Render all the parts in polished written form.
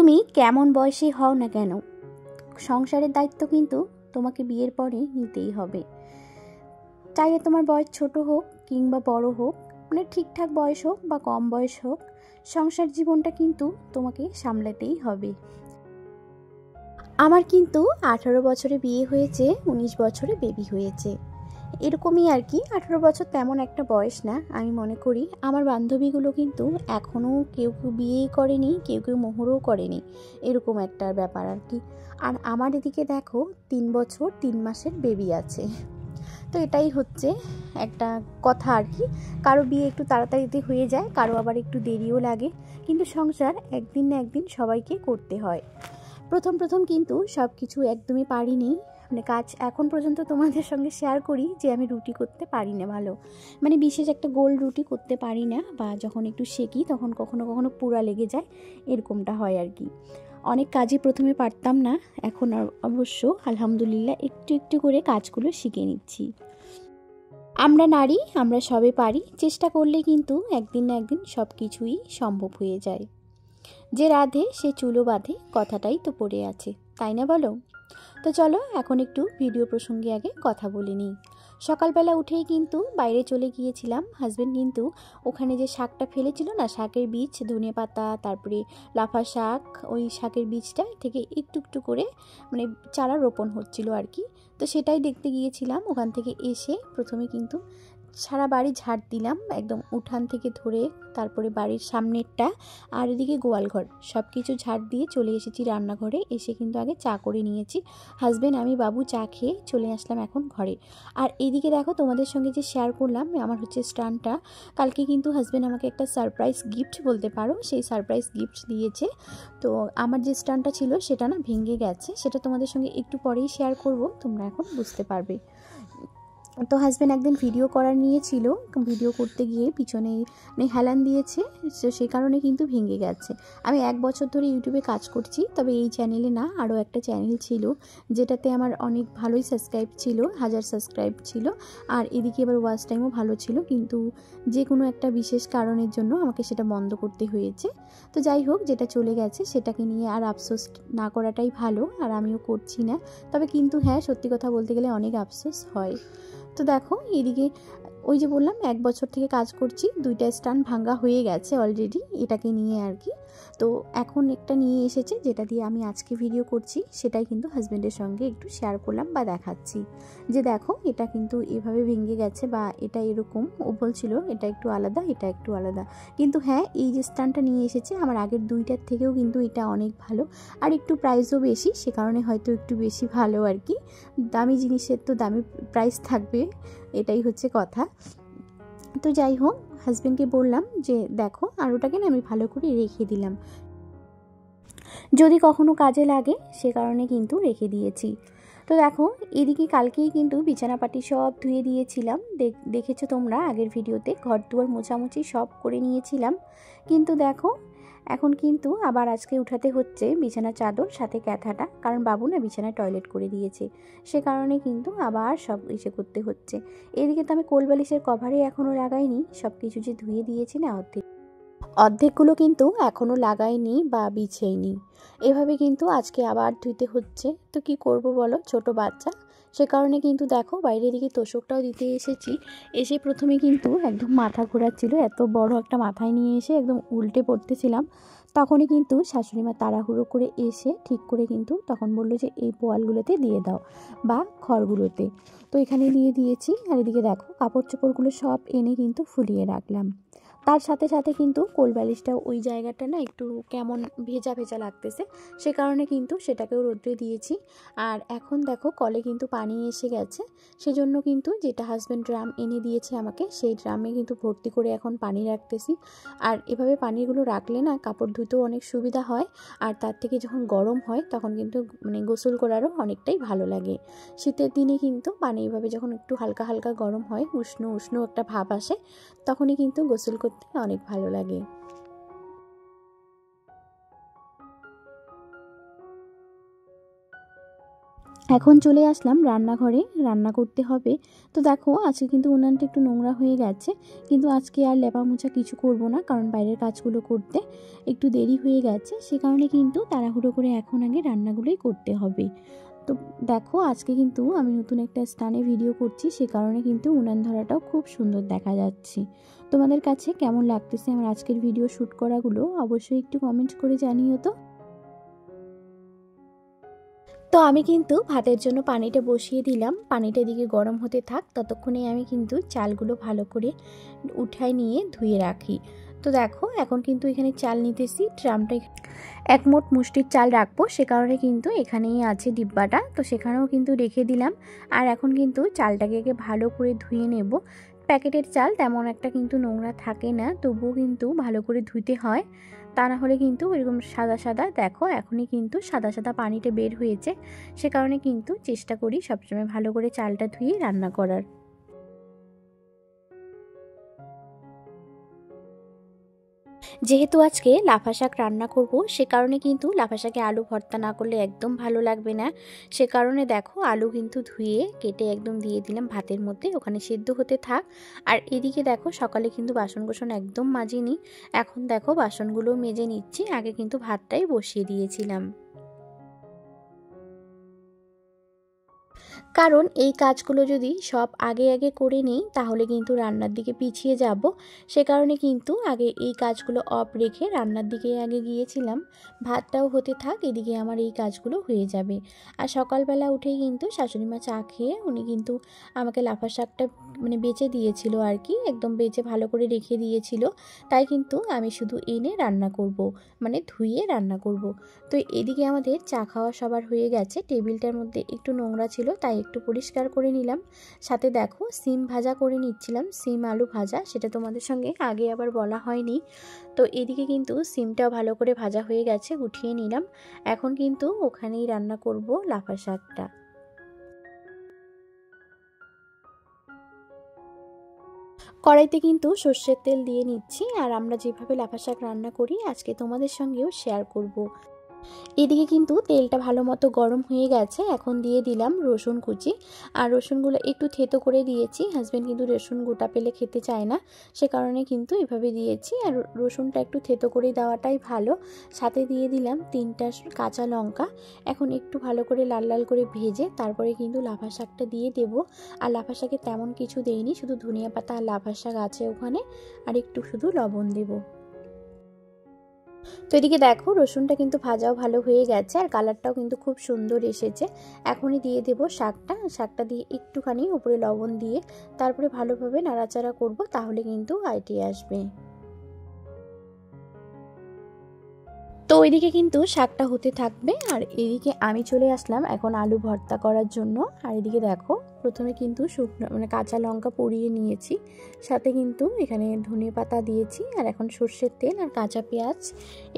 তুমি কেমন বয়সে হও না কেন, সংসারের দায়িত্ব কিন্তু তোমাকে বিয়ের পরে নিতেই হবে। চাইলে তোমার বয়স ছোট হোক কিংবা বড় হোক, মানে ঠিকঠাক বয়স হোক বা কম বয়স হোক, সংসার জীবনটা কিন্তু তোমাকে সামলাতেই হবে। আমার কিন্তু 18 বছরে বিয়ে হয়েছে, 19 বছরে বেবি হয়েছে, এরকমই আর কি। 18 বছর তেমন একটা বয়স না আমি মনে করি। আমার বান্ধবীগুলো কিন্তু এখনও কেউ কেউ বিয়েই করেনি, কেউ কেউ মোহরও করেনি, এরকম একটা ব্যাপার আর কি। আর আমার এদিকে দেখো 3 বছর 3 মাসের বেবি আছে। তো এটাই হচ্ছে একটা কথা আর কি। কারো বিয়ে একটু তাড়াতাড়িতে হয়ে যায়, কারো আবার একটু দেরিও লাগে, কিন্তু সংসার একদিন না একদিন সবাইকে করতে হয়। প্রথম প্রথম কিন্তু সব কিছু একদমই পারিনি, মানে কাজ এখন পর্যন্ত তোমাদের সঙ্গে শেয়ার করি যে আমি রুটি করতে পারি না ভালো, মানে বিশেষ একটা গোল রুটি করতে পারি না, বা যখন একটু সেকি তখন কখনো কখনো পুরা লেগে যায়, এরকমটা হয় আর কি। অনেক কাজই প্রথমে পারতাম না, এখন আর অবশ্য আলহামদুলিল্লাহ একটু একটু করে কাজগুলো শিখে নিচ্ছি। আমরা নারী, আমরা সবে পারি, চেষ্টা করলে কিন্তু একদিন না একদিন সব কিছুই সম্ভব হয়ে যায়। যে রাধে সে চুলো বাঁধে, কথাটাই তো পড়ে আছে, তাই না বলো? তো চলো এখন একটু ভিডিও প্রসঙ্গে আগে কথা বলে নিই। সকালবেলা উঠেই কিন্তু বাইরে চলে গিয়েছিলাম। হাজব্যান্ড কিন্তু ওখানে যে শাকটা ফেলেছিল না, শাকের বীজ, ধনে পাতা, তারপরে লাফা শাক, ওই শাকের বীজটা থেকে একটু একটু করে মানে চারা রোপণ হচ্ছিল আর কি। তো সেটাই দেখতে গিয়েছিলাম। ওখান থেকে এসে প্রথমে কিন্তু সারা বাড়ি ঝাড় দিলাম, একদম উঠান থেকে ধরে, তারপরে বাড়ির সামনেরটা আর এদিকে গোয়ালঘর সব কিছু ঝাড় দিয়ে চলে এসেছি রান্নাঘরে। এসে কিন্তু আগে চা করে নিয়েছি। হাজব্যান্ড আমি বাবু চা খেয়ে চলে আসলাম এখন ঘরে। আর এইদিকে দেখো তোমাদের সঙ্গে যে শেয়ার করলাম আমার হচ্ছে স্টানটা, কালকে কিন্তু হাজব্যান্ড আমাকে একটা সারপ্রাইজ গিফট বলতে পারো, সেই সারপ্রাইজ গিফট দিয়েছে। তো আমার যে স্টানটা ছিল সেটা না ভেঙে গেছে, সেটা তোমাদের সঙ্গে একটু পরেই শেয়ার করব, তোমরা এখন বুঝতে পারবে। তো হাজব্যান্ড একদিন ভিডিও করার নিয়েছিল, ভিডিও করতে গিয়ে পিছনে হেলান দিয়েছে, তো সেই কারণে কিন্তু ভেঙে গেছে। আমি 1 বছর ধরে ইউটিউবে কাজ করছি, তবে এই চ্যানেলে না, আরও একটা চ্যানেল ছিল যেটাতে আমার অনেক ভালোই সাবস্ক্রাইব ছিল, 1000 সাবস্ক্রাইব ছিল, আর এদিকে এবার ওয়াচ টাইমও ভালো ছিল, কিন্তু যে কোনো একটা বিশেষ কারণের জন্য আমাকে সেটা বন্ধ করতে হয়েছে। তো যাই হোক, যেটা চলে গেছে সেটাকে নিয়ে আর আফসোস না করাটাই ভালো, আর আমিও করছি না। তবে কিন্তু হ্যাঁ, সত্যি কথা বলতে গেলে অনেক আফসোস হয়। তো দেখো এদিকে ওই যে বললাম 1 বছর থেকে কাজ করছি, 2টা স্ট্যান্ড ভাঙা হয়ে গেছে অলরেডি এটাকে নিয়ে আর কি। তো এখন একটা নিয়ে এসেছে যেটা দিয়ে আমি আজকে ভিডিও করছি, সেটাই কিন্তু হাজব্যান্ডের সঙ্গে একটু শেয়ার করলাম বা দেখাচ্ছি যে দেখো এটা কিন্তু এভাবে ভেঙে গেছে, বা এটা এরকম। ও বলছিল এটা একটু আলাদা, এটা একটু আলাদা, কিন্তু হ্যাঁ এই যে স্ট্যান্ডটা নিয়ে এসেছে আমার আগের 2টার থেকেও কিন্তু এটা অনেক ভালো, আর একটু প্রাইসও বেশি, সে কারণে হয়তো একটু বেশি ভালো আর কি। দামি জিনিসের তো দামি প্রাইস থাকবে, এটাই হচ্ছে কথা। তো যাই হোক, হাজব্যান্ডকে বললাম যে দেখো, আর ওটাকে না আমি ভালো করে রেখে দিলাম, যদি কখনো কাজে লাগে, সে কারণে কিন্তু রেখে দিয়েছি। তো দেখো এদিকে কালকেই কিন্তু বিছানাপাটি সব ধুয়ে দিয়েছিলাম, দেখেছো তোমরা আগের ভিডিওতে, ঘর দুয়ার মোছামুছি সব করে নিয়েছিলাম। কিন্তু দেখো এখন কিন্তু আবার আজকে উঠাতে হচ্ছে বিছানা চাদর সাথে ক্যাথাটা, কারণ বাবু না বিছানায় টয়লেট করে দিয়েছে, সে কারণে কিন্তু আবার সব ইসে করতে হচ্ছে। এদিকে তো আমি কোলবালিশের কভারে এখনও লাগাইনি, সব কিছু যে ধুয়ে দিয়েছি না অর্ধেকগুলো কিন্তু এখনও লাগাইনি বা বিছেইনি, এভাবে কিন্তু আজকে আবার ধুইতে হচ্ছে। তো কি করব বলো, ছোট বাচ্চা, সে কারণে কিন্তু দেখো বাইরের দিকে তোষকটাও দিতে এসেছি। এসে প্রথমে কিন্তু একদম মাথা ঘোরাচ্ছিল, এত বড় একটা মাথায় নিয়ে এসে একদম উল্টে পড়তেছিলাম। তখনই কিন্তু শাশুড়িমা তাড়াহুড়ো করে এসে ঠিক করে কিন্তু তখন বললো যে এই পোয়ালগুলোতে দিয়ে দাও বা খড়গুলোতে। তো এখানে দিয়ে দিয়েছি, আর এদিকে দেখো কাপড় চোপড়গুলো সব এনে কিন্তু ফুলিয়ে রাখলাম। তার সাথে সাথে কিন্তু কোলবালিশটা ওই জায়গাটা না একটু কেমন ভেজা ভেজা লাগতেছে, সে কারণে কিন্তু সেটাকেও রোদ্রে দিয়েছি। আর এখন দেখো কলে কিন্তু পানি এসে গেছে, সেজন্য কিন্তু যেটা হাজব্যান্ড ড্রাম এনে দিয়েছে আমাকে, সেই ড্রামে কিন্তু ভর্তি করে এখন পানি রাখতেছি। আর এভাবে পানিগুলো রাখলে না কাপড় ধুতেও অনেক সুবিধা হয়, আর তার থেকে যখন গরম হয় তখন কিন্তু মানে গোসল করারও অনেকটাই ভালো লাগে। শীতের দিনে কিন্তু পানি এভাবে যখন একটু হালকা হালকা গরম হয়, উষ্ণ উষ্ণ একটা ভাব আসে, তখনই কিন্তু গোসল করতে অনেক ভালো লাগে। এখন চলে আসলাম রান্নাঘরে, রান্না করতে হবে। তো দেখো আজকে কিন্তু উনানটা একটু নোংরা হয়ে গেছে, কিন্তু আজকে আর লেপা মোছা কিছু করব না, কারণ বাইরের কাজগুলো করতে একটু দেরি হয়ে গেছে। সে কারণে কিন্তু তাড়াহুড়ো করে এখন আগে রান্নাগুলোই করতে হবে। তো দেখো আজকে কিন্তু আমি নতুন একটা স্থানে ভিডিও করছি, সে কারণে কিন্তু উনান ধরাটাও খুব সুন্দর দেখা যাচ্ছে। তোমাদের কাছে কেমন লাগতেছে আমার আজকের ভিডিও শ্যুট করাগুলো অবশ্যই একটু কমেন্ট করে জানিও তো। তো আমি কিন্তু ভাতের জন্য পানিটা বসিয়ে দিলাম, পানিটা এদিকে গরম হতে থাক, ততক্ষণে আমি কিন্তু চালগুলো ভালো করে উঠায় নিয়ে ধুয়ে রাখি। তো দেখো এখন কিন্তু এখানে চাল নিতেছি, ড্রামটা এক মোট মুষ্টির চাল রাখবো, সে কারণে কিন্তু এখানেই আছে ডিব্বাটা, তো সেখানেও কিন্তু রেখে দিলাম। আর এখন কিন্তু চালটাকে ভালো করে ধুয়ে নেব। প্যাকেটের চাল তেমন একটা কিন্তু নোংরা থাকে না, তবুও কিন্তু ভালো করে ধুতে হয়, তা না হলে কিন্তু এরকম সাদা সাদা, দেখো এখনই কিন্তু সাদা সাদা পানিটা বের হয়েছে। সে কারণে কিন্তু চেষ্টা করি সবসময় ভালো করে চালটা ধুয়ে রান্না করার। যেহেতু আজকে লাফা শাক রান্না করব, সে কারণে কিন্তু লাফা শাকে আলু ভর্তা না করলে একদম ভালো লাগবে না। সে কারণে দেখো আলু কিন্তু ধুয়ে কেটে একদম দিয়ে দিলাম ভাতের মধ্যে, ওখানে সিদ্ধ হতে থাক। আর এদিকে দেখো সকালে কিন্তু বাসন কোসন একদম মাজিনি, এখন দেখো বাসনগুলো মেজে নিচ্ছি, আগে কিন্তু ভাতটাই বসিয়ে দিয়েছিলাম। কারণ এই কাজগুলো যদি সব আগে আগে করে নিই তাহলে কিন্তু রান্নার দিকে পিছিয়ে যাব। সে কারণে কিন্তু আগে এই কাজগুলো অফ রেখে রান্নার দিকে আগে গিয়েছিলাম। ভাতটাও হতে থাক, এদিকে আমার এই কাজগুলো হয়ে যাবে। আর সকালবেলা উঠেই কিন্তু শাশুড়ি মা চা খেয়ে উনি কিন্তু আমাকে লাফা শাকটা মানে বেচে দিয়েছিল আর কি, একদম বেচে ভালো করে রেখে দিয়েছিল। তাই কিন্তু আমি শুধু এনে রান্না করব, মানে ধুয়ে রান্না করব। তো এদিকে আমাদের চা খাওয়া সবার হয়ে গেছে, টেবিলটার মধ্যে একটু নোংরা ছিল তাই একটু পরিষ্কার করে নিলাম। সাথে দেখো সিম ভাজা করে নিচ্ছিলাম, সিম আলু ভাজা, সেটা তোমাদের সঙ্গে আগে আবার বলা হয়নি। তো এদিকে কিন্তু সিমটাও ভালো করে ভাজা হয়ে গেছে, উঠিয়ে নিলাম। এখন কিন্তু ওখানেই রান্না করব লাফা শাকটা। কড়াইতে কিন্তু সর্ষের তেল দিয়ে নিচ্ছি, আর আমরা যেভাবে লাফা শাক রান্না করি আজকে তোমাদের সঙ্গেও শেয়ার করব। এদিকে কিন্তু তেলটা ভালো মতো গরম হয়ে গেছে, এখন দিয়ে দিলাম রসুন কুচি। আর রসুনগুলো একটু থেতো করে দিয়েছি, হাজব্যান্ড কিন্তু রসুন গোটা পেলে খেতে চায় না, সে কারণে কিন্তু এভাবে দিয়েছি। আর রসুনটা একটু থেতো করে দেওয়াটাই ভালো। সাথে দিয়ে দিলাম 3টা কাঁচা লঙ্কা। এখন একটু ভালো করে লাল লাল করে ভেজে তারপরে কিন্তু লাফা শাকটা দিয়ে দেবো। আর লাফা শাকে তেমন কিছু দেইনি, শুধু ধনিয়া পাতা আর লাফা শাক আছে ওখানে, আর একটু শুধু লবণ দেবো। তো এদিকে দেখো রসুনটা কিন্তু ভাজাও ভালো হয়ে গেছে, আর কালারটাও কিন্তু খুব সুন্দর এসেছে। এখনই দিয়ে দেব শাকটা, শাকটা দিয়ে একটুখানি উপরে লবণ দিয়ে তারপরে ভালোভাবে নাড়াচাড়া করব, তাহলে কিন্তু আইটিয়ে আসবে। তো ওইদিকে কিন্তু শাকটা হতে থাকবে, আর এদিকে আমি চলে আসলাম এখন আলু ভর্তা করার জন্য। আর এদিকে দেখো প্রথমে কিন্তু শুকনো মানে কাঁচা লঙ্কা পুড়িয়ে নিয়েছি, সাথে কিন্তু এখানে ধনিয়া পাতা দিয়েছি, আর এখন সর্ষের তেল আর কাঁচা পেঁয়াজ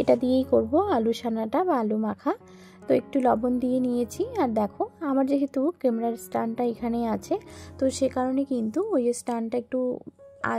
এটা দিয়েই করব আলু সানাটা বা আলু মাখা। তো একটু লবণ দিয়ে নিয়েছি। আর দেখো আমার যেহেতু ক্যামেরার স্ট্যান্ডটা এখানে আছে, তো সে কারণে কিন্তু ওই স্ট্যান্ডটা একটু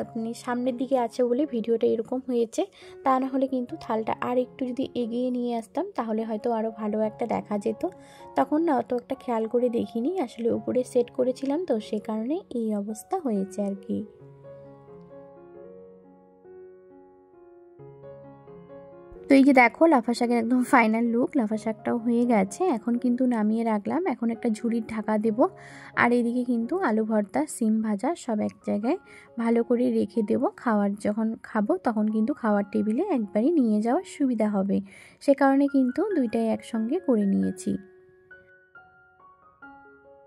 আপনি সামনের দিকে আছে বলে ভিডিওটা এরকম হয়েছে, তা না হলে কিন্তু থালটা আর একটু যদি এগিয়ে নিয়ে আসতাম তাহলে হয়তো আরও ভালো একটা দেখা যেত। তখন না অত একটা খেয়াল করে দেখিনি, আসলে উপরে সেট করেছিলাম তো সে কারণে এই অবস্থা হয়েছে আর কি। তো এই যে দেখো লাফা শাকের একদম ফাইনাল লুক, লাফা শাকটাও হয়ে গেছে, এখন কিন্তু নামিয়ে রাখলাম, এখন একটা ঝুড়ির ঢাকা দেব। আর এদিকে কিন্তু আলু ভর্তা সিম ভাজা সব এক জায়গায় ভালো করে রেখে দেব, খাওয়ার যখন খাবো তখন কিন্তু খাওয়ার টেবিলে একবারই নিয়ে যাওয়ার সুবিধা হবে, সে কারণে কিন্তু দুইটাই একসঙ্গে করে নিয়েছি।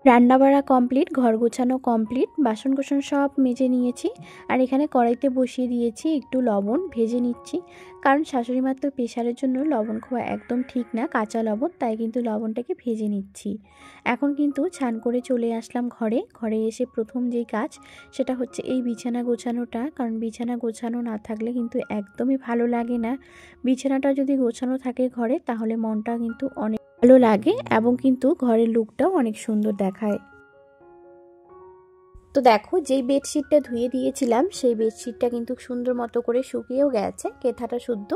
রান্না বাড়া কমপ্লিট, ঘর গোছানো কমপ্লিট, বাসন কোসন সব মেজে নিয়েছি। আর এখানে কড়াইতে বসিয়ে দিয়েছি একটু লবণ, ভেজে নিচ্ছি, কারণ শাশুড়ি মার তো প্রেশারের জন্য লবণ খাওয়া একদম ঠিক না, কাঁচা লবণ, তাই কিন্তু লবণটাকে ভেজে নিচ্ছি। এখন কিন্তু ছান করে চলে আসলাম ঘরে। ঘরে এসে প্রথম যেই কাজ সেটা হচ্ছে এই বিছানা গোছানোটা, কারণ বিছানা গোছানো না থাকলে কিন্তু একদমই ভালো লাগে না। বিছানাটা যদি গোছানো থাকে ঘরে তাহলে মনটা কিন্তু অনেক ভালো লাগে এবং কিন্তু ঘরের লুকটাও অনেক সুন্দর দেখায়। তো দেখো যেই বেডশিটটা ধুয়ে দিয়েছিলাম সেই বেডশিটটা কিন্তু সুন্দর মতো করে শুকিয়েও গেছে, কেথাটা শুদ্ধ।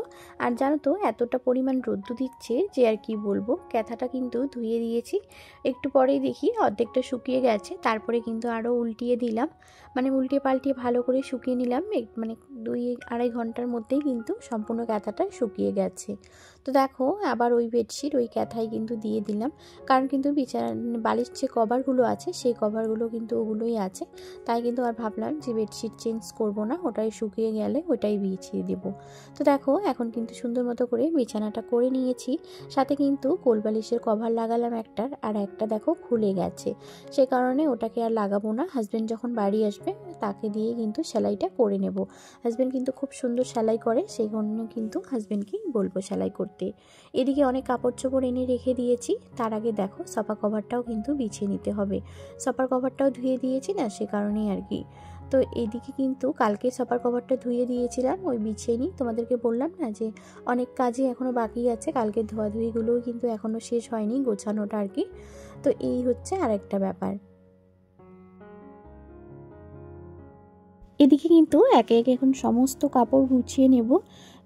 আর জানো তো এতটা পরিমাণ রোদ্দু দিচ্ছে যে আর কি বলবো। কেথাটা কিন্তু ধুয়ে দিয়েছি, একটু পরেই দেখি অর্ধেকটা শুকিয়ে গেছে। তারপরে কিন্তু আরও উল্টিয়ে দিলাম, মানে উল্টিয়ে পাল্টিয়ে ভালো করে শুকিয়ে নিলাম। মানে 2-2.5 ঘন্টার মধ্যেই কিন্তু সম্পূর্ণ কেথাটা শুকিয়ে গেছে। তো দেখো আবার ওই বেডশিট ওই কেথাই কিন্তু দিয়ে দিলাম, কারণ কিন্তু বালিশ যে কভারগুলো আছে সেই কভারগুলো কিন্তু ওগুলোই আছে। তাই কিন্তু আর ভাবলাম যে বেডশিট চেঞ্জ করব না, ওটাই শুকিয়ে গেলে ওটাই বিছিয়ে দেবো। তো দেখো এখন কিন্তু সুন্দর মতো করে বিছানাটা করে নিয়েছি, সাথে কিন্তু কোলবালিশের কভার লাগালাম একটার, আর একটা দেখো খুলে গেছে, সে কারণে ওটাকে আর লাগাবো না। হাজব্যান্ড যখন বাড়ি আসবে তাকে দিয়ে কিন্তু সেলাইটা করে নেব। হাজব্যান্ড কিন্তু খুব সুন্দর সেলাই করে, সেই জন্য কিন্তু হাজব্যান্ডকেই বলবো সেলাই করতে। এদিকে অনেক কাপড় চোপড় এনে রেখে দিয়েছি, তার আগে দেখো সোফা কভারটাও কিন্তু বিছিয়ে নিতে হবে। সোফার কভারটাও ধুয়ে দিয়েছি না, সে কারণেই আর কি। তো এদিকে কিন্তু কালকে সোফার কভারটা ধুয়ে দিয়েছিলাম, ওই বিছিয়ে নিই। তোমাদেরকে বললাম না যে অনেক কাজই এখনও বাকি আছে, কালকে ধোয়াধুয়িগুলোও কিন্তু এখনও শেষ হয়নি, গোছানোটা আর কি। তো এই হচ্ছে আরেকটা ব্যাপার। এদিকে কিন্তু একে একে এখন সমস্ত কাপড় গুছিয়ে নেব।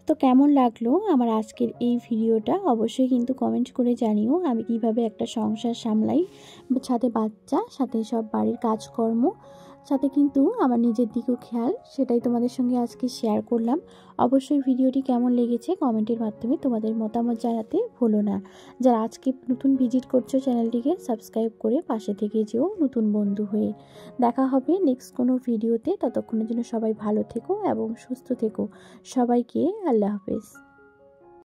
তো কেমন লাগলো আমার আজকের এই ভিডিওটা অবশ্যই কিন্তু কমেন্ট করে জানিও। আমি কিভাবে একটা সংসার সামলাই, সাথে বাচ্চা, সাথে সব বাড়ির কাজকর্ম, সাথে কিন্তু আমার নিজের দিকেও খেয়াল, সেটাই তোমাদের সঙ্গে আজকে শেয়ার করলাম। অবশ্যই ভিডিওটি কেমন লেগেছে কমেন্টের মাধ্যমে তোমাদের মতামত জানাতে ভুলো না। যারা আজকে নতুন ভিজিট করছো চ্যানেলটিকে সাবস্ক্রাইব করে পাশে থেকে যেও নতুন বন্ধু হয়ে। দেখা হবে নেক্সট কোনো ভিডিওতে, ততক্ষণের জন্য সবাই ভালো থেকো এবং সুস্থ থেকো। সবাইকে আল্লাহ হাফেজ।